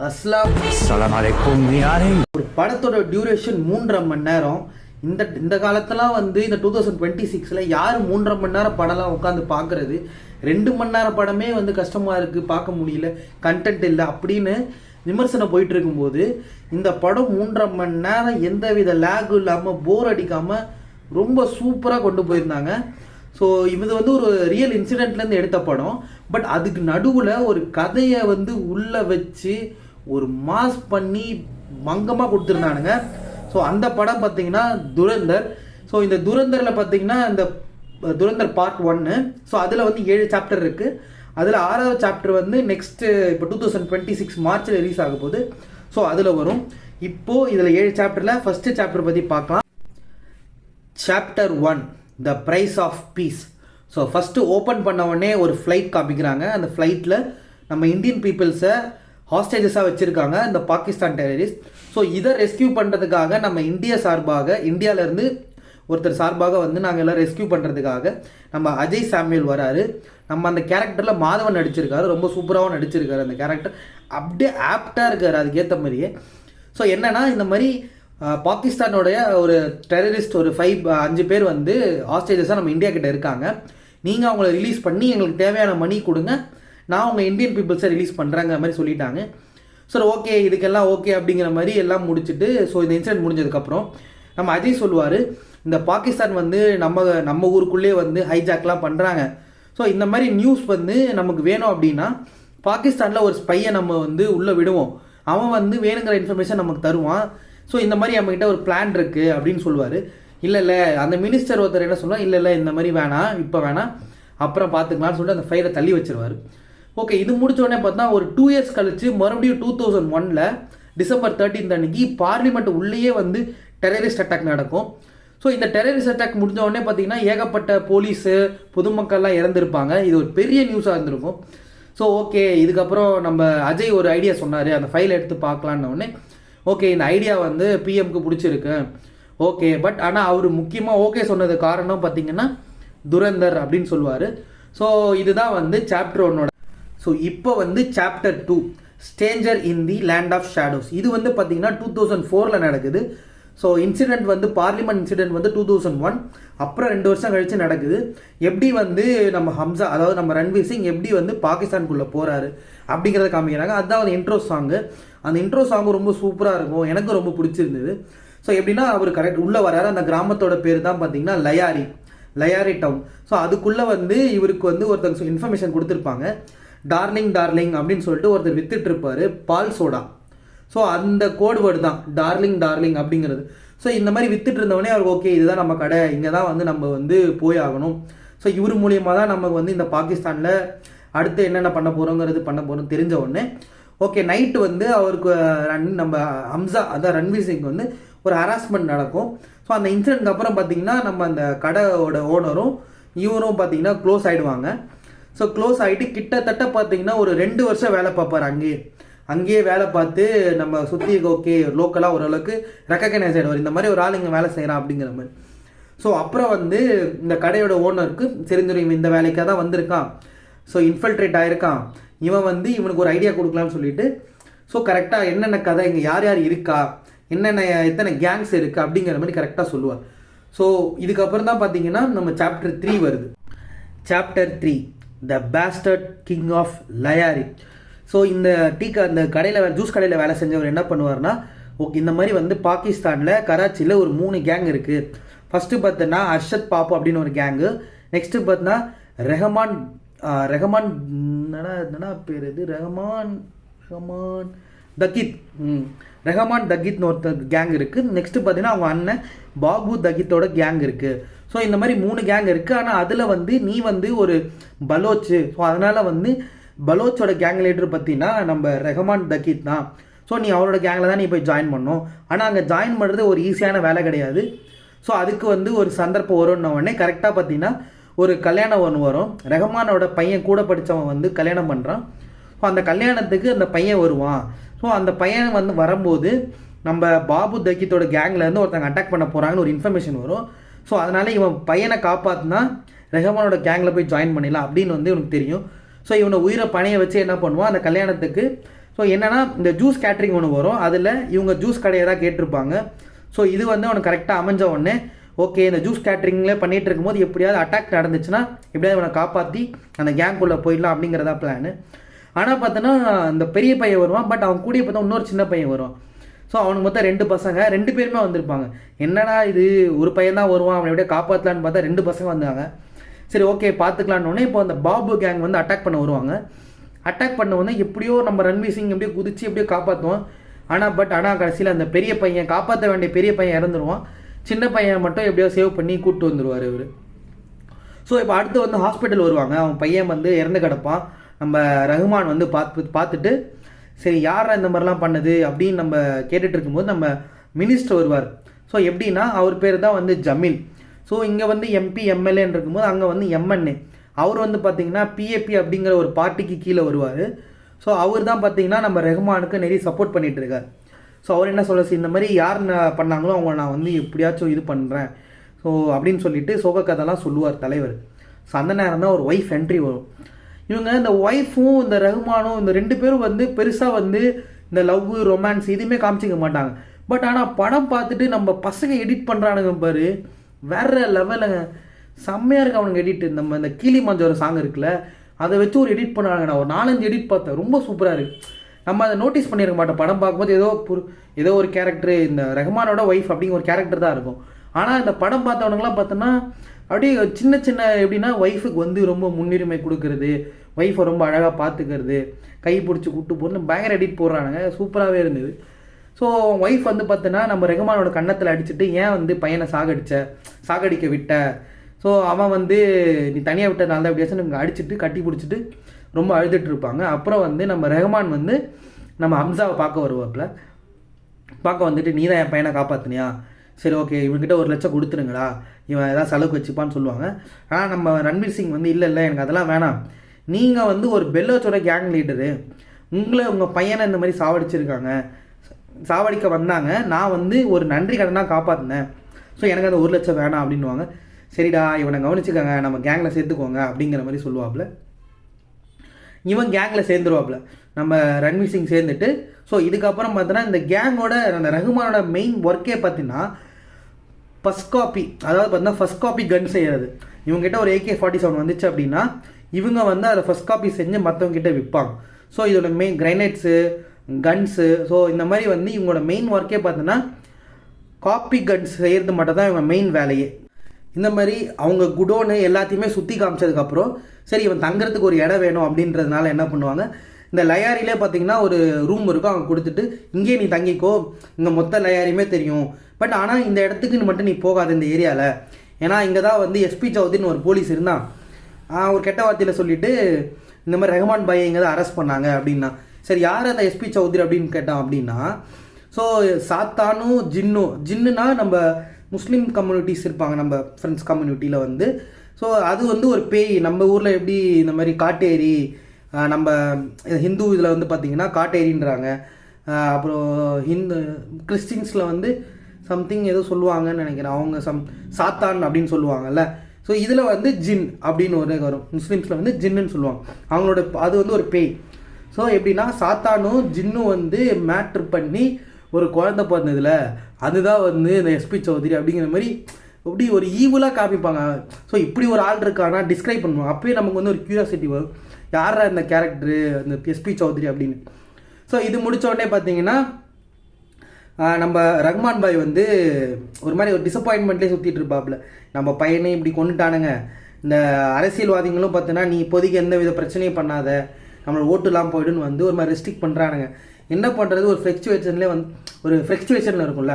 அஸ்ஸலாமு அலைக்கும். ஒரு படத்தோட டியூரேஷன் 3.5 மணி நேரம். இந்த காலத்தெல்லாம் வந்து இந்த 2026 யார் 3.5 மணி நேரம் படம்லாம் உட்காந்து பார்க்குறது? 2 மணி நேரம் படமே வந்து கஷ்டமாக இருக்குது, பார்க்க முடியல, கண்டென்ட் இல்லை அப்படின்னு விமர்சனம் போயிட்டு இருக்கும்போது இந்த படம் 3.5 மணி நேரம் எந்தவித லேகும் இல்லாமல் போர் அடிக்காமல் ரொம்ப சூப்பராக கொண்டு போயிருந்தாங்க. ஸோ இது வந்து ஒரு ரியல் இன்சிடென்ட்லேருந்து எடுத்த படம். பட் அதுக்கு நடுவில் ஒரு கதையை வந்து உள்ளே வச்சு ஒரு மாஸ் பண்ணி மங்கமாக கொடுத்துருந்தானுங்க. ஸோ அந்த படம் பார்த்தீங்கன்னா துரந்தர். ஸோ இந்த துரந்தரில் பார்த்தீங்கன்னா இந்த துரந்தர் பார்ட் 1. ஸோ அதில் வந்து 7 சாப்டர் இருக்குது. அதில் 6வது சாப்டர் வந்து நெக்ஸ்ட்டு இப்போ 2026 மார்ச்சில் ரிலீஸ் ஆக போகுது. ஸோ அதில் வரும். இப்போது இதில் 7 சாப்டரில் ஃபஸ்ட்டு சாப்டர் பற்றி பார்க்கலாம். Chapter 1, the price of peace. So first open பண்ண உடனே ஒரு ஃப்ளைட் காமிக்கிறாங்க. அந்த ஃப்ளைட்டில் நம்ம இந்தியன் பீப்புள்ஸை ஹாஸ்டேஜஸாக வச்சுருக்காங்க, இந்த பாகிஸ்தான் டெரரிஸ்ட். ஸோ இதை ரெஸ்கியூ பண்ணுறதுக்காக நம்ம இந்தியாவிலேருந்து ஒருத்தர் சார்பாக வந்து நாங்கள் எல்லாம் ரெஸ்கியூ பண்ணுறதுக்காக நம்ம அஜய் சாமுவேல் வராரு. நம்ம அந்த கேரக்டரில் மாதவன் நடிச்சிருக்காரு, ரொம்ப சூப்பராகவும் நடிச்சிருக்காரு. அந்த கேரக்டர் அப்படியே ஆப்டாக இருக்கார் அதுக்கேற்ற மாதிரியே. ஸோ என்னென்னா இந்த மாதிரி பாகிஸ்தானோடைய ஒரு டெரரிஸ்ட் ஒரு 5 பேர் வந்து ஹாஸ்டேஜஸாக நம்ம இந்தியா கிட்ட இருக்காங்க. நீங்கள் அவங்கள ரிலீஸ் பண்ணி எங்களுக்கு தேவையான மணி கொடுங்க, நான் உங்கள் இந்தியன் பீப்புள்ஸை ரிலீஸ் பண்ணுறேங்கிற மாதிரி சொல்லிட்டாங்க. சார் ஓகே, இதுக்கெல்லாம் ஓகே அப்படிங்கிற மாதிரி எல்லாம் முடிச்சுட்டு ஸோ இந்த இன்சிடென்ட் முடிஞ்சதுக்கப்புறம் நம்ம அஜய் சொல்லுவார், இந்த பாகிஸ்தான் வந்து நம்ம ஊருக்குள்ளே வந்து ஹைஜாக்லாம் பண்ணுறாங்க. ஸோ இந்த மாதிரி நியூஸ் வந்து நமக்கு வேணும் அப்படின்னா பாகிஸ்தானில் ஒரு ஸ்பையை நம்ம வந்து உள்ளே விடுவோம், அவன் வந்து வேணுங்கிற இன்ஃபர்மேஷன் நமக்கு தருவான். ஸோ இந்த மாதிரி நம்மகிட்ட ஒரு பிளான் இருக்குது அப்படின்னு சொல்லுவார். இல்லை அந்த மினிஸ்டர் ஒருத்தர் என்ன சொல்லுவார், இல்லை இந்த மாதிரி வேணாம், இப்போ வேணாம், அப்புறம் பார்த்துக்கலாம்னு சொல்லிட்டு அந்த ஃபைலை தள்ளி வச்சிருவார். ஓகே, இது முடிச்ச உடனே பார்த்தா ஒரு 2 இயர்ஸ் கழிச்சு மறுபடியும் 2001 டிசம்பர் 13 அன்னைக்கு பார்லிமெண்ட் உள்ளேயே வந்து டெரரிஸ்ட் அட்டாக் நடக்கும். ஸோ இந்த டெரரிஸ்ட் அட்டாக் முடிஞ்ச உடனே பார்த்தீங்கன்னா ஏகப்பட்ட போலீஸு பொதுமக்கள்லாம் இறந்துருப்பாங்க. இது ஒரு பெரிய நியூஸாக இருந்திருக்கும். ஸோ ஓகே, இதுக்கப்புறம் நம்ம அஜய் ஒரு ஐடியா சொன்னார், அந்த ஃபைலை எடுத்து பார்க்கலான்னு உடனே ஓகே இந்த ஐடியா வந்து பிஎம்க்கு பிடிச்சிருக்கு. ஓகே, பட் ஆனால் அவர் முக்கியமாக ஓகே சொன்னது காரணம் பார்த்தீங்கன்னா துரந்தர் அப்படின்னு சொல்லுவார். ஸோ இதுதான் வந்து சாப்டர் 1. ஸோ இப்போ வந்து chapter 2, stranger in the land of shadows. இது வந்து பார்த்தீங்கன்னா 2004 நடக்குது. ஸோ இன்சிடென்ட் வந்து பார்லிமெண்ட் இன்சிடென்ட் வந்து 2001, அப்புறம் 2 வருஷம் கழிச்சு நடக்குது. எப்படி வந்து நம்ம ஹம்சா, அதாவது நம்ம ரன்வீர் சிங் எப்படி வந்து பாகிஸ்தானுக்குள்ளே போகிறாரு அப்படிங்கிறத காமிக்கிறாங்க. அதுதான் அந்த இன்ட்ரோ சாங்கு. அந்த இன்ட்ரோ சாங்கு ரொம்ப சூப்பராக இருக்கும், எனக்கு ரொம்ப பிடிச்சிருந்தது. ஸோ எப்படின்னா அவர் கரெக்ட் உள்ளே வராரு. அந்த கிராமத்தோட பேர் தான் பார்த்தீங்கன்னா லயாரி டவுன். ஸோ அதுக்குள்ளே வந்து இவருக்கு வந்து ஒருத்தர் இன்ஃபர்மேஷன் கொடுத்துருப்பாங்க, டார்லிங் அப்படின்னு சொல்லிட்டு ஒருத்தர் வித்துட்டு இருப்பாரு பால் சோடா. ஸோ அந்த கோட் வேர்டு தான் டார்லிங் அப்படிங்கிறது. ஸோ இந்த மாதிரி வித்துட்டு இருந்தவொடனே அவருக்கு ஓகே இதுதான் நம்ம கடை, இங்கே தான் வந்து நம்ம வந்து போய் ஆகணும். ஸோ இவர் மூலியமாக தான் நமக்கு வந்து இந்த பாகிஸ்தானில் அடுத்து என்னென்ன பண்ண போகிறோம் தெரிஞ்ச உடனே ஓகே நைட்டு வந்து அவருக்கு நம்ம ஹம்சா அதான் ரன்வீர் சிங் வந்து ஒரு ஹராஸ்மெண்ட் நடக்கும். ஸோ அந்த இன்சிடென்ட்க்கு அப்புறம் பார்த்தீங்கன்னா நம்ம அந்த கடையோட ஓனரும் இவரும் பார்த்தீங்கன்னா க்ளோஸ் ஆகிடுவாங்க. ஸோ க்ளோஸ் ஆகிட்டு கிட்டத்தட்ட பார்த்தீங்கன்னா ஒரு 2 வருஷம் வேலை பார்ப்பார். அங்கேயே வேலை பார்த்து நம்ம சுற்றி ஓகே லோக்கலாக ஓரளவுக்கு ரெக்கக்னைஸ் ஆகிடுவார், இந்த மாதிரி ஒரு ஆள் இங்கே வேலை செய்கிறான் அப்படிங்கிற மாதிரி. ஸோ அப்புறம் வந்து இந்த கடையோட ஓனருக்கு தெரிஞ்சிடும் இந்த வேலைக்காக தான் வந்திருக்கான், ஸோ இன்ஃபில்ட்ரேட் ஆகிருக்கான், இவன் வந்து இவனுக்கு ஒரு ஐடியா கொடுக்கலான்னு சொல்லிட்டு ஸோ கரெக்டாக என்னென்ன கதை இங்கே யார் இருக்கா, எத்தனை கேங்ஸ் இருக்குது அப்படிங்கிற மாதிரி கரெக்டாக சொல்லுவார். ஸோ இதுக்கப்புறம் தான் பார்த்தீங்கன்னா நம்ம சாப்டர் 3 வருது. Chapter 3, the bastard king of Lyari. So இந்த அந்த கடையில் ஜூஸ் கடையில் வேலை செஞ்சவர் என்ன பண்ணுவார்னா ஓகே இந்த மாதிரி வந்து பாகிஸ்தானில் கராச்சியில் ஒரு 3 கேங் இருக்குது. ஃபஸ்ட்டு பார்த்தோன்னா அர்ஷத் பாப்பு அப்படின்னு ஒரு கேங்கு. நெக்ஸ்ட்டு பார்த்தோன்னா ரெஹமான் என்னன்னா பேர் இது ரெஹமான் தகித்னு ஒருத்தர் கேங் இருக்குது. நெக்ஸ்ட்டு பார்த்தீங்கன்னா அவங்க அண்ணன் பாபு தகித்தோட கேங் இருக்குது. ஸோ இந்த மாதிரி 3 கேங் இருக்குது. ஆனால் அதில் வந்து நீ வந்து ஒரு பலோச்சு, ஸோ அதனால் வந்து பலோச்சோட கேங் லீடர் பார்த்தீங்கன்னா நம்ம ரெஹமான் தகித் தான். ஸோ நீ அவரோட கேங்கில் தான் நீ போய் ஜாயின் பண்ணணும். ஆனால் அங்கே ஜாயின் பண்ணுறது ஒரு ஈஸியான வேலை கிடையாது. ஸோ அதுக்கு வந்து ஒரு சந்தர்ப்பம் வரும்ன உடனே கரெக்டாக பார்த்தீங்கன்னா ஒரு கல்யாணம் ஒன்று வரும். ரெஹமானோட பையன் கூட படித்தவன் வந்து கல்யாணம் பண்ணுறான். ஸோ அந்த கல்யாணத்துக்கு அந்த பையன் வருவான். ஸோ அந்த பையன் வந்து வரும்போது நம்ம பாபு தகித்தோட கேங்லேருந்து ஒருத்தங்க அட்டாக் பண்ண போகிறாங்கன்னு ஒரு இன்ஃபர்மேஷன் வரும். ஸோ அதனால் இவன் பையனை காப்பாற்றினா ரெஹமானோட கேங்கில் போய் ஜாயின் பண்ணிடலாம் அப்படின்னு வந்து இவனுக்கு தெரியும். ஸோ இவனை உயிரை பணைய வச்சு என்ன பண்ணுவான் அந்த கல்யாணத்துக்கு. ஸோ ஸோ என்னென்னா இந்த ஜூஸ் கேட்ரிங் ஒன்று வரும், அதில் இவங்க ஜூஸ் கடையை தான் கேட்டிருப்பாங்க. ஸோ இது வந்து அவனுக்கு கரெக்டாக அமைஞ்ச உடனே ஓகே இந்த ஜூஸ் கேட்ரிங்கில் பண்ணிகிட்டு இருக்கும்போது எப்படியாவது அட்டாக் நடந்துச்சுன்னா எப்படியாவது அவனை காப்பாற்றி அந்த கேங்குள்ளே போயிடலாம் அப்படிங்கிறதா பிளான். ஆனால் பார்த்தோன்னா அந்த பெரிய பையன் வருவான், பட் அவன் கூடிய பார்த்தா இன்னொரு சின்ன பையன் வருவான். ஸோ அவனுக்கு மொத்தம் 2 பசங்க, 2 பேருமே வந்திருப்பாங்க. என்னடா இது ஒரு பையன் தான் வருவான், அவனை எப்படியா காப்பாற்றலான்னு பார்த்தா 2 பசங்க வந்தாங்க. சரி ஓகே பார்த்துக்கலான்னு இப்போ அந்த பாபு கேங் வந்து அட்டாக் பண்ண வருவாங்க. அட்டாக் பண்ண வந்து எப்படியோ நம்ம ரன்வீர் சிங் எப்படியோ குதிச்சு எப்படியோ காப்பாற்றுவோம். ஆனால் கடைசியில் அந்த பெரிய பையன் காப்பாற்ற வேண்டிய பெரிய பையன் இறந்துருவான். சின்ன பையன் மட்டும் எப்படியோ சேவ் பண்ணி கூப்பிட்டு வந்துடுவார் இவர். ஸோ இப்போ அடுத்து வந்து ஹாஸ்பிட்டல் வருவாங்க. அவன் பையன் வந்து இறந்து கிடப்பான். நம்ம ரஹ்மான் வந்து பார்த்துட்டு சரி யாரா இந்த மாதிரிலாம் பண்ணது அப்படின்னு நம்ம கேட்டுட்டு இருக்கும்போது நம்ம மினிஸ்டர் வருவார். ஸோ எப்படின்னா அவர் பேர் தான் வந்து ஜமீல். ஸோ இங்கே வந்து எம்பி எம்எல்ஏன்னு இருக்கும்போது அங்கே வந்து எம்என்ஏ. அவர் வந்து பார்த்தீங்கன்னா பிஏபி அப்படிங்கிற ஒரு பார்ட்டிக்கு கீழே வருவார். ஸோ அவர் தான் பார்த்தீங்கன்னா நம்ம ரஹ்மானுக்கு நிறைய சப்போர்ட் பண்ணிட்டு இருக்கார். ஸோ அவர் என்ன சொல்ல, இந்த மாதிரி யார் பண்ணாங்களோ அவங்க நான் வந்து எப்படியாச்சும் இது பண்ணுறேன் ஸோ அப்படின்னு சொல்லிட்டு சோக கதைலாம் சொல்லுவார் தலைவர். ஸோ அந்த நேரம் தான் ஒரு ஒய்ஃப் என்ட்ரி வரும். இவங்க இந்த ஒய்ஃபும் இந்த ரஹ்மானும் இந்த 2 பேரும் வந்து பெருசாக வந்து இந்த லவ் ரொமான்ஸ் எதுவுமே காமிச்சிக்க மாட்டாங்க. பட் ஆனால் படம் பார்த்துட்டு நம்ம பசங்க எடிட் பண்ணுறானுங்க பாரு, வேற லெவலுங்க, செம்மையாக இருக்கு அவனுங்க எடிட். நம்ம இந்த கீழி மஞ்சள் சாங் இருக்குல்ல, அதை வச்சு ஒரு எடிட் பண்ணுறாங்க. நான் ஒரு 4-5 எடிட் பார்த்தேன், ரொம்ப சூப்பராக இருக்குது. நம்ம அதை நோட்டீஸ் பண்ணியிருக்க மாட்டோம். படம் பார்க்கும்போது ஏதோ ஒரு கேரக்டர், இந்த ரஹ்மானோட ஒய்ஃப் அப்படிங்கிற ஒரு கேரக்டர் தான் இருக்கும். ஆனால் இந்த படம் பார்த்தவனுங்களாம் பார்த்தோன்னா அப்படியே சின்ன சின்ன எப்படின்னா ஒய்ஃபுக்கு வந்து ரொம்ப முன்னுரிமை கொடுக்கறது, ஒய்ஃபை ரொம்ப அழகாக பார்த்துக்கிறது, கை பிடிச்சி கூப்பிட்டு போகிறது, பயங்கர எடிட் போடுறானுங்க, சூப்பராகவே இருந்தது. ஸோ ஒய்ஃப் வந்து பார்த்தோன்னா நம்ம ரஹ்மானோட கன்னத்தில் அடிச்சுட்டு ஏன் வந்து பையனை சாகடிக்க விட்ட, ஸோ அவன் வந்து நீ தனியாக விட்டதுனால தான் எப்படியாச்சும் அடிச்சுட்டு கட்டி பிடிச்சிட்டு ரொம்ப அழுதுட்டு இருப்பாங்க. அப்புறம் வந்து நம்ம ரஹ்மான் வந்து நம்ம ஹம்சாவை பார்க்க வருவாப்பில். பார்க்க வந்துட்டு நீ தான் என் பையனை காப்பாற்றினியா, சரி ஓகே இவன்கிட்ட 1 லட்சம் கொடுத்துருங்கடா, இவன் ஏதாவது செலவுக்கு வச்சுப்பான்னு சொல்லுவாங்க. ஆனால் நம்ம ரன்வீர் சிங் வந்து இல்லை எனக்கு அதெல்லாம் வேணாம், நீங்கள் வந்து ஒரு பெல்லோச்சோட கேங் லீடரு, உங்கள் பையனை இந்த மாதிரி சாவடிக்க வந்தாங்க, நான் வந்து ஒரு நன்றி கடனாக காப்பாற்றினேன், ஸோ எனக்கு அந்த 1 லட்சம் வேணாம் அப்படின்வாங்க. சரிடா இவனை கவனிச்சுக்கோங்க, நம்ம கேங்கில் சேர்த்துக்கோங்க அப்படிங்கிற மாதிரி சொல்லுவாப்புல. இவன் கேங்கில் சேர்ந்துருவாப்புல, நம்ம ரன்வீர் சிங் சேர்ந்துட்டு. ஸோ இதுக்கப்புறம் பார்த்தோன்னா இந்த கேங்கோட அந்த ரஹ்மானோட மெயின் ஒர்க்கே பார்த்தீங்கன்னா ஃபஸ்ட் காப்பி, அதாவது பார்த்தீங்கன்னா ஃபஸ்ட் காப்பி கன் செய்கிறது. இவங்ககிட்ட ஒரு AK-47 வந்துச்சு அப்படின்னா இவங்க வந்து அதை ஃபஸ்ட் காப்பி செஞ்சு மற்றவங்க கிட்ட விற்பாங்க. ஸோ இதோட மெயின் கிரைனேட்ஸு, கன்ஸு, ஸோ இந்த மாதிரி வந்து இவங்களோட மெயின் ஒர்க்கே பார்த்தோன்னா காப்பி கன்ஸ் செய்கிறது மட்டும் தான் இவங்க மெயின் வேலையே. இந்த மாதிரி அவங்க குடோனு எல்லாத்தையுமே சுற்றி காமிச்சதுக்கப்புறம் சரி இவன் தங்குறதுக்கு ஒரு இடம் வேணும் அப்படின்றதுனால என்ன பண்ணுவாங்க, இந்த லயாரிலே பார்த்தீங்கன்னா ஒரு ரூம் இருக்கும், அவங்க கொடுத்துட்டு இங்கே நீ தங்கிக்கோ, இங்கே மொத்த லயாரியுமே தெரியும், பட் ஆனால் இந்த இடத்துக்கு மட்டும் நீ போகாது இந்த ஏரியாவில், ஏன்னா இங்கே தான் வந்து SP சௌத்ரின்னு ஒரு போலீஸ் இருந்தான், ஒரு கெட்ட வார்த்தையில் சொல்லிவிட்டு இந்த மாதிரி ரஹ்மான் பாயை இங்கே தான் அரெஸ்ட் பண்ணாங்க அப்படின்னா. சரி யார் அந்த SP சௌத்ரி அப்படின்னு கேட்டான் அப்படின்னா, ஸோ சாத்தானும் ஜின்னுனா நம்ம முஸ்லீம் கம்யூனிட்டிஸ் இருப்பாங்க நம்ம ஃப்ரெண்ட்ஸ் கம்யூனிட்டியில் வந்து. ஸோ அது வந்து ஒரு பேய், நம்ம ஊரில் எப்படி இந்த மாதிரி காட்டேரி, நம்ம ஹிந்து இதில் வந்து பார்த்திங்கன்னா காட்டேரின்றாங்க, அப்புறம் கிறிஸ்டின்ஸில் வந்து சம்திங் ஏதோ சொல்லுவாங்கன்னு நினைக்கிறேன், அவங்க சாத்தான் அப்படின்னு சொல்லுவாங்கல்ல. ஸோ இதில் வந்து ஜின் அப்படின்னு ஒரு வரும், முஸ்லீம்ஸில் வந்து ஜின்னுன்னு சொல்லுவாங்க, அவங்களோட அது வந்து ஒரு பேய். ஸோ எப்படின்னா சாத்தானும் ஜின்னும் வந்து மேட்ரு பண்ணி ஒரு குழந்தை பிறந்ததில் அதுதான் வந்து இந்த SP சௌத்ரி அப்படிங்கிற மாதிரி இப்படி ஒரு ஈவலாக காமிப்பாங்க. ஸோ இப்படி ஒரு ஆள் இருக்கானா டிஸ்கிரைப் பண்ணுவாங்க. அப்போயே நமக்கு வந்து ஒரு க்யூரியாசிட்டி வரும், யாரா இந்த கேரக்டரு இந்த SP சௌத்ரி அப்படின்னு. ஸோ இது முடித்த உடனே பார்த்தீங்கன்னா நம்ம ரஹ்மான் பாய் வந்து ஒரு மாதிரி ஒரு டிசப்பாயின்மெண்ட்லேயே சுற்றிட்டு இருப்பாப்புல, நம்ம பையனே இப்படி கொண்டுட்டானுங்க, இந்த அரசியல்வாதிகளும் பார்த்தீங்கன்னா நீ இப்போதைக்கு எந்த வித பிரச்சனையும் பண்ணாத, நம்மளோட ஓட்டுலாம் போய்டுன்னு வந்து ஒரு மாதிரி ரெஸ்ட்ரிக்ட் பண்ணுறானுங்க. என்ன பண்ணுறது, ஒரு ஃப்ளக்சுவேஷன்லேயே வந்து ஒரு ஃப்ளக்சுவேஷனில் இருக்கும்ல,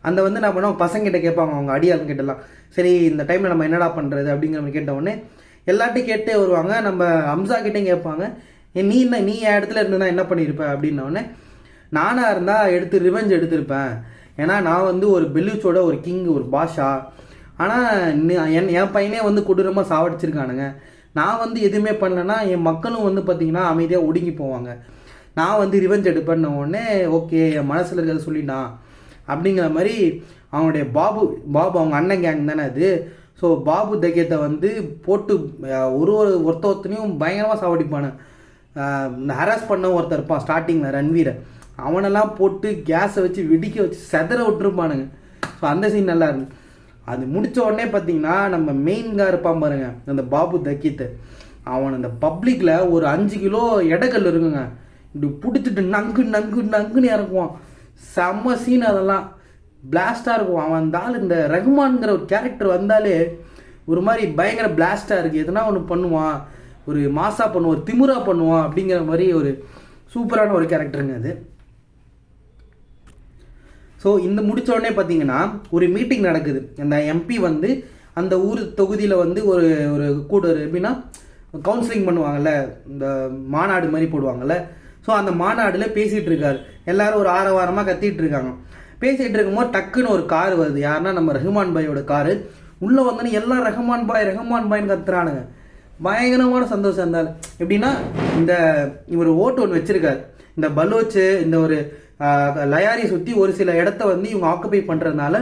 அந்த வந்து நான் பண்ணோம் பசங்கிட்ட கேட்பாங்க, அவங்க அடியாளுங்க கிட்டலாம், சரி இந்த டைமில் நம்ம என்னடா பண்ணுறது அப்படிங்கிற மாதிரி கேட்ட உடனே எல்லாட்டையும் கேட்டே வருவாங்க. நம்ம ஹம்சா கிட்டேயும் கேட்பாங்க, நீ என் இடத்துல இருந்ததுனா என்ன பண்ணியிருப்ப அப்படின்னோடனே, நானாக இருந்தால் ரிவெஞ்ச் எடுத்திருப்பேன், ஏன்னா நான் வந்து ஒரு பெல்லூச்சோட ஒரு கிங், ஒரு பாஷா, ஆனால் என் பையனே வந்து கொடூரமாக சாவடிச்சிருக்கானுங்க, நான் வந்து எதுவுமே பண்ணலைன்னா என் மக்களும் வந்து பார்த்திங்கன்னா அமைதியாக ஒடுங்கி போவாங்க, நான் வந்து ரிவெஞ்ச் எடுப்பேன்ன உடனே ஓகே என் மனசில் இருக்கிறத சொல்லிட்டான் அப்படிங்கிற மாதிரி அவனுடைய பாபு அவங்க அண்ணன் கேங் தானே அது. ஸோ பாபு தைக்கியத்தை வந்து போட்டு ஒருத்தனையும் பயங்கரமாக சாவடிப்பானு. இந்த ஹராஸ் பண்ண ஒருத்தர் இருப்பான் ஸ்டார்டிங்கில் ரன்வீரை, அவனெல்லாம் போட்டு கேஸை வச்சு வெடிக்க வச்சு செதற விட்டுருப்பானுங்க. ஸோ அந்த சீன் நல்லா இருக்கு. அது முடித்த உடனே பார்த்தீங்கன்னா நம்ம மெயின்காக இருப்பான் பாருங்க அந்த பாபு தக்கித்து, அவன் அந்த பப்ளிக்கில் ஒரு 5 கிலோ எடைக்கல் இருக்குங்க, இப்படி பிடிச்சிட்டு நங்கு நங்கு நங்குன்னு இறக்குவான். செம்ம சீன், அதெல்லாம் பிளாஸ்டாக இருக்கும். அவன் அந்த ஆள் இந்த ரஹ்மான்ங்கிற ஒரு கேரக்டர் வந்தாலே ஒரு மாதிரி பயங்கர பிளாஸ்டாக இருக்குது. எதுனா ஒன்று பண்ணுவான், ஒரு மாசா பண்ணுவான், ஒரு திமுறா பண்ணுவான் அப்படிங்கிற மாதிரி ஒரு சூப்பரான ஒரு கேரக்டருங்க அது. ஸோ இந்த முடித்த உடனே பார்த்தீங்கன்னா ஒரு மீட்டிங் நடக்குது. அந்த எம்பி வந்து அந்த ஊர் தொகுதியில் வந்து ஒரு ஒரு கூடுதல் எப்படின்னா கவுன்சிலிங் பண்ணுவாங்கள்ல, இந்த மாநாடு மாதிரி போடுவாங்கள்ல. ஸோ அந்த மாநாடில் பேசிகிட்டு இருக்காரு, எல்லாரும் ஒரு ஆரவாரமாக கத்திட்டு இருக்காங்க. பேசிகிட்டு இருக்கும்போது டக்குன்னு ஒரு கார் வருது, யாருன்னா நம்ம ரஹ்மான் பாயோட காரு. உள்ளே வந்தோன்னே எல்லாம் ரஹ்மான் பாய்னு கத்துறானுங்க. பயங்கரமான சந்தோஷம் இருந்தாலும். எப்படின்னா இந்த இவர் ஓட்டு ஒன்று வச்சிருக்காரு, இந்த பலோச்சு இந்த ஒரு லயாரி சுற்றி ஒரு சில இடத்த வந்து இவங்க ஆக்குபை பண்ணுறதுனால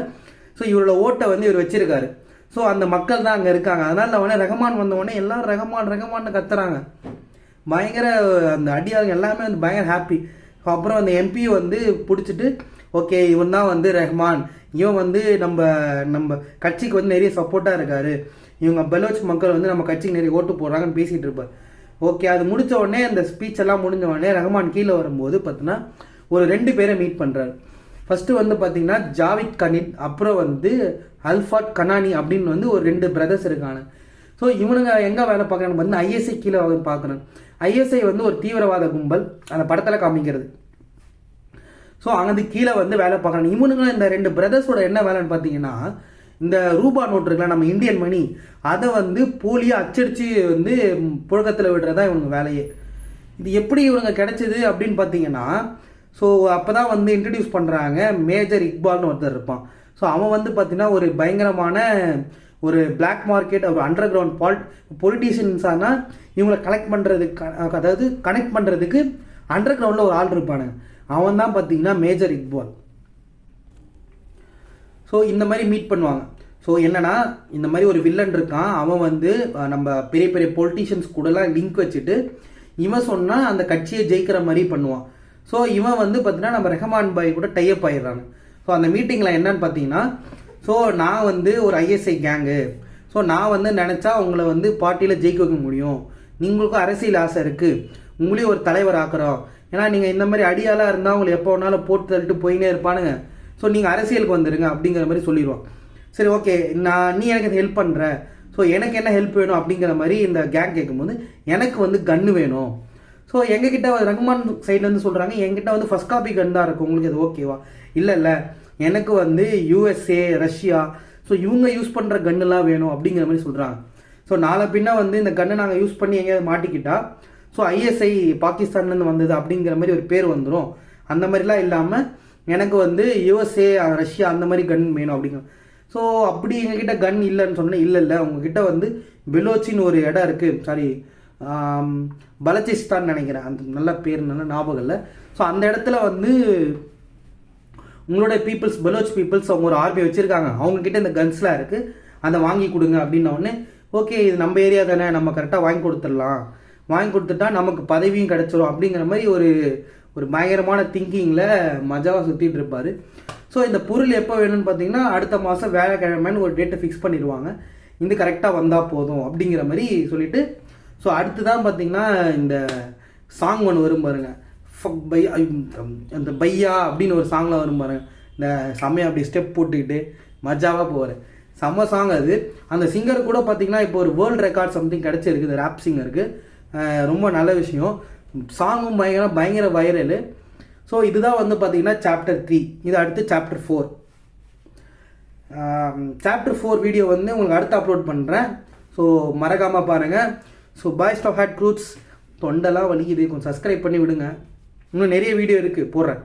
ஸோ இவரோட ஓட்டை வந்து இவர் வச்சிருக்காரு. ஸோ அந்த மக்கள் தான் அங்கே இருக்காங்க. அதனால அவனே ரஹ்மான் வந்தவொடனே எல்லாரும் ரஹ்மான் ரஹ்மான்னு கத்துறாங்க. பயங்கர அந்த அடியாளங்க எல்லாமே வந்து பயங்கர ஹாப்பி. அப்புறம் அந்த எம்பி வந்து பிடிச்சிட்டு ஓகே இவன் தான் வந்து ரஹ்மான், இவன் வந்து நம்ம நம்ம கட்சிக்கு வந்து நிறைய சப்போர்ட்டாக இருக்காரு, இவங்க பலோச் மக்கள் வந்து நம்ம கட்சிக்கு நிறைய ஓட்டு போடுறாங்கன்னு பேசிகிட்டு இருப்பார். ஓகே அது முடித்த உடனே அந்த ஸ்பீச் எல்லாம் முடிஞ்ச உடனே ரஹ்மான் கீழே வரும்போது பார்த்தீங்கன்னா ஒரு 2 பேரை மீட் பண்ணுறாரு. ஃபஸ்ட்டு வந்து பார்த்தீங்கன்னா ஜாவித் கனின், அப்புறம் வந்து அல்ஃபாட் கனானி அப்படின்னு வந்து ஒரு 2 பிரதர்ஸ் இருக்காங்க. ஸோ இவனுங்க எங்கே வேலை பார்க்குறான்னு வந்து ஐஎஸ்ஐ கீழே பார்க்கணும். ஐஎஸ்ஐ வந்து ஒரு தீவிரவாத கும்பல், அந்த படத்தில் காமிக்கிறது. ஸோ அங்கே கீழே வந்து வேலை பார்க்குறாங்க. இவனுங்க இந்த 2 பிரதர்ஸோட என்ன வேலைன்னு பார்த்தீங்கன்னா இந்த ரூபா நோட்டு இருக்குல்ல நம்ம இந்தியன் மணி, அதை வந்து போலியாக அச்சடித்து வந்து புழக்கத்தில் விடுறதா இவங்க வேலையே. இது எப்படி இவனுங்க கிடைச்சிது அப்படின்னு பார்த்தீங்கன்னா ஸோ அப்போ தான் வந்து இன்ட்ரடியூஸ் பண்ணுறாங்க மேஜர் இக்பால்னு ஒருத்தர் இருப்பான். ஸோ அவன் வந்து பார்த்தீங்கன்னா ஒரு பயங்கரமான ஒரு பிளாக் மார்க்கெட், ஒரு அண்டர் கிரவுண்ட் பொலிட்டீஷியன்ஸானா இவங்களை கலெக்ட் பண்ணுறதுக்கு, அதாவது கனெக்ட் பண்ணுறதுக்கு அண்டர் கிரவுண்டில் ஒரு ஆள் இருப்பானுங்க. அவன் தான் பார்த்தீங்கன்னா மேஜர் இக்பால். ஸோ இந்த மாதிரி மீட் பண்ணுவாங்க. ஸோ என்னன்னா இந்த மாதிரி ஒரு வில்லன் இருக்கான், அவன் வந்து நம்ம பெரிய பெரிய பொலிட்டீஷியன்ஸ் கூடலாம் லிங்க் வச்சுட்டு இவன் சொன்னால் அந்த கட்சியை ஜெயிக்கிற மாதிரி பண்ணுவான். ஸோ இவன் வந்து பார்த்தீங்கன்னா நம்ம ரஹ்மான் பாய் கூட டைப் ஆயிடுறாங்க. ஸோ அந்த மீட்டிங்கில் என்னன்னு பார்த்தீங்கன்னா ஸோ நான் வந்து ஒரு ஐஎஸ்ஐ கேங்கு, ஸோ நான் வந்து நினச்சா உங்களை வந்து பார்ட்டியில் ஜெயிக்க வைக்க முடியும், நீங்களுக்கும் அரசியல் ஆசை இருக்குது, உங்களையும் ஒரு தலைவர் ஆக்குறோம், ஏன்னா நீங்கள் இந்த மாதிரி அடியாளாக இருந்தால் உங்களை எப்போ வேணாலும் போட்டு தள்ளிட்டு போயினே இருப்பானுங்க, ஸோ நீங்கள் அரசியலுக்கு வந்துடுங்க அப்படிங்கிற மாதிரி சொல்லிடுவான். சரி ஓகே நீ எனக்கு ஹெல்ப் பண்ணுற, ஸோ எனக்கு என்ன ஹெல்ப் வேணும் அப்படிங்கிற மாதிரி இந்த கேங் கேட்கும்போது எனக்கு வந்து கன்று வேணும். ஸோ எங்ககிட்ட ரஹ்மான் சைட்லேருந்து சொல்கிறாங்க என்கிட்ட வந்து ஃபர்ஸ்ட் காப்பி கன் தான் இருக்கும், உங்களுக்கு அது ஓகேவா? இல்லை எனக்கு வந்து யூஎஸ்ஏ ரஷ்யா ஸோ இவங்க யூஸ் பண்ணுற கன்னுலாம் வேணும் அப்படிங்கிற மாதிரி சொல்கிறாங்க. ஸோ நாளை பின்னா வந்து இந்த கன்னை நாங்கள் யூஸ் பண்ணி எங்கேயாவது மாட்டிக்கிட்டா ஸோ ஐஎஸ்ஐ பாகிஸ்தான்லேருந்து வந்தது அப்படிங்கிற மாதிரி ஒரு பேர் வந்துடும். அந்த மாதிரிலாம் இல்லாமல் எனக்கு வந்து யூஎஸ்ஏ ரஷ்யா அந்த மாதிரி கன் வேணும் அப்படிங்கிற. ஸோ அப்படி எங்ககிட்ட கன் இல்லைன்னு சொன்னேன். இல்லை உங்ககிட்ட வந்து பெலோச்சின்னு ஒரு இடம் இருக்குது, சாரி பலச்சிஸ்தான் நினைக்கிறேன், அந்த நல்ல பேர் நல்ல ஞாபகம் இல்லை. ஸோ அந்த இடத்துல வந்து உங்களோட பீப்புள்ஸ் பலோச் பீப்புள்ஸ் அவங்க ஒரு ஆர்மி வச்சுருக்காங்க, அவங்கக்கிட்ட இந்த கன்ஸ்லாம் இருக்குது, அதை வாங்கி கொடுங்க அப்படின்ன உடனே ஓகே இது நம்ம ஏரியா தானே, நம்ம கரெக்டாக வாங்கி கொடுத்துடலாம், வாங்கி கொடுத்துட்டா நமக்கு பதவியும் கிடச்சிரும் அப்படிங்கிற மாதிரி ஒரு ஒரு பயங்கரமான திங்கிங்கில் மஜாவாக சுற்றிட்டு இருப்பார். ஸோ இந்த பொருள் எப்போ வேணும்னு பார்த்தீங்கன்னா அடுத்த மாதம் வேலைக்கிழமைன்னு ஒரு டேட்டை ஃபிக்ஸ் பண்ணிடுவாங்க, இந்த கரெக்டாக வந்தால் போதும் அப்படிங்கிற மாதிரி சொல்லிவிட்டு ஸோ அடுத்து தான் பார்த்தீங்கன்னா இந்த சாங் ஒன்று வரும் பாருங்க, அந்த பையா அப்படின்னு ஒரு சாங்லாம் வரும் பாருங்க, இந்த செம்மையாக அப்படி ஸ்டெப் போட்டுக்கிட்டு மஜாவாக போவார், செம்ம சாங் அது. அந்த சிங்கர் கூட பார்த்தீங்கன்னா இப்போ ஒரு வேர்ல்டு ரெக்கார்ட் சம்திங் கிடச்சிருக்கு இந்த ரேப் சிங்கருக்கு, ரொம்ப நல்ல விஷயம். சாங்கும் பயங்கர வைரலு. ஸோ இதுதான் வந்து பார்த்தீங்கன்னா சாப்டர் 3. இது அடுத்து சாப்டர் 4. சாப்டர் 4 வீடியோ வந்து உங்களுக்கு அடுத்து அப்லோட் பண்ணுறேன். ஸோ மறக்காமல் பாருங்கள். ஸோ பாய் ஸ்டாப் ஹேட் க்ரூட்ஸ், தொண்டெல்லாம் வலிக்குது, கொஞ்சம் சப்ஸ்கிரைப் பண்ணி விடுங்க, இன்னும் நிறைய வீடியோ இருக்குது போடுறேன்.